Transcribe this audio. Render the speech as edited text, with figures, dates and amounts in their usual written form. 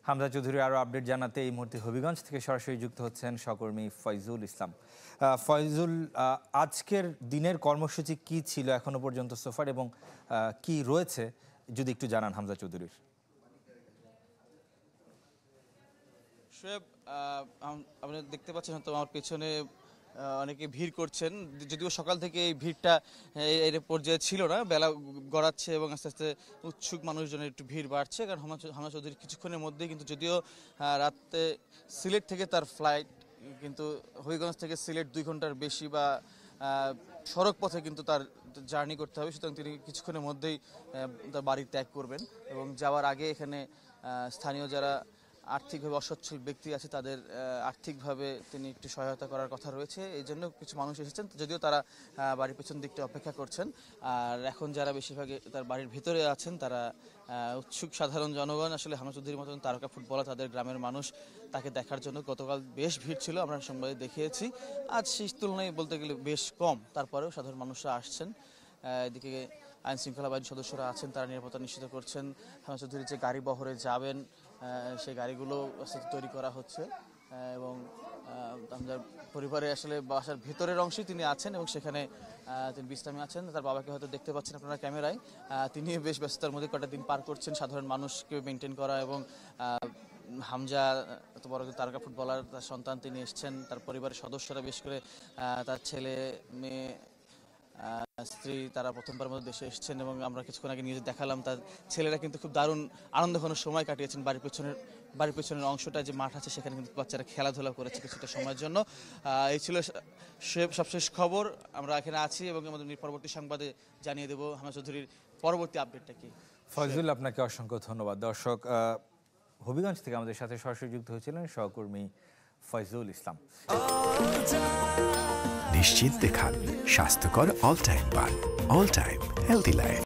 হামজা চৌধুরী আরও আপডেট জানাতে এই মুহূর্তে হবিগঞ্জ থেকে সরাসরি যুক্ত হচ্ছেন সহকর্মী ফয়জুল ইসলাম। ফয়জুল, আজকের দিনের কর্মসূচি কি ছিল এখনো পর্যন্ত সোফার এবং কি রয়েছে যদি একটু জানান হামজা চৌধুরীর। শোয়েব, আপনি দেখতে পাচ্ছেন হয়তো আমার পেছনে অনেকে ভিড় করছেন, যদিও সকাল থেকে এই ভিড়টা এই পর্যায়ে ছিল না, বেলা গড়াচ্ছে এবং আস্তে আস্তে উৎসুক মানুষজনের একটু ভিড় বাড়ছে। কারণ হামজা চৌধুরী কিছুক্ষণের মধ্যেই কিন্তু, যদিও রাতে সিলেট থেকে তার ফ্লাইট, কিন্তু হবিগঞ্জ থেকে সিলেট 2 ঘন্টার বেশি বা সড়ক পথে কিন্তু তার জার্নি করতে হবে, সুতরাং তিনি কিছুক্ষণের মধ্যেই তার বাড়ি ত্যাগ করবেন এবং যাওয়ার আগে এখানে স্থানীয় যারা আর্থিকভাবে অসচ্ছল ব্যক্তি আছে তাদের আর্থিকভাবে তিনি একটু সহায়তা করার কথা রয়েছে। এই জন্য কিছু মানুষ এসেছেন, যদিও তারা বাড়ির পেছন দিকটা অপেক্ষা করছেন। আর এখন যারা বেশিরভাগ তার বাড়ির ভিতরে আছেন তারা উৎসুক সাধারণ জনগণ। আসলে হামজা চৌধুরীর মতন তারকা ফুটবলার, তাদের গ্রামের মানুষ তাকে দেখার জন্য গতকাল বেশ ভিড় ছিল, আমরা সংবাদে দেখিয়েছি। আজ সেই তুলনায় বলতে গেলে বেশ কম, তারপরেও সাধারণ মানুষরা আসছেন। এদিকে আইন শৃঙ্খলা বাহিনীর সদস্যরা আছেন, তারা নিরাপত্তা নিশ্চিত করছেন। হামজা চৌধুরী যে গাড়ি বহরে যাবেন সেই গাড়িগুলো তৈরি করা হচ্ছে এবং আমাদের পরিবারে আসলে বাসার ভেতরের অংশেই তিনি আছেন এবং সেখানে তিনি বিশ্রামে আছেন। তার বাবাকে হয়তো দেখতে পাচ্ছেন আপনারা ক্যামেরায়, তিনি বেশ ব্যস্ততার মধ্যে কটা দিন পার করছেন সাধারণ মানুষকে মেনটেন করা এবং হামজা এত বড় তারকা ফুটবলার, তার সন্তান তিনি এসছেন, তার পরিবারের সদস্যরা বেশ করে তার ছেলে মেয়ে স্ত্রী তারা প্রথমবার মধ্যে দেশে এসেছেন এবং আমরা কিছুক্ষণ আগে নিউজে দেখালাম তার ছেলেরা কিন্তু খুব দারুণ আনন্দঘন সময় কাটিয়েছেন। বাড়ির পেছনের অংশটা যে মাঠ আছে সেখানে কিন্তু বাচ্চারা খেলাধুলা করেছে কিছুটা সময়ের জন্য। এই ছিল সবশেষ খবর, আমরা এখানে আছি এবং আমাদের পরবর্তী সংবাদে জানিয়ে দেবো হামজা চৌধুরীর পরবর্তী আপডেটটা কি। ফয়জুল, আপনাকে অসংখ্য ধন্যবাদ। দর্শক, হবিগঞ্জ থেকে আমাদের সাথে সরাসরি যুক্ত হয়েছিলেন সহকর্মী ফয়জুল ইসলাম। নিশ্চিন্তে খান স্বাস্থ্যকর অল টাইম পান, অল টাইম হেলদি লাইফ।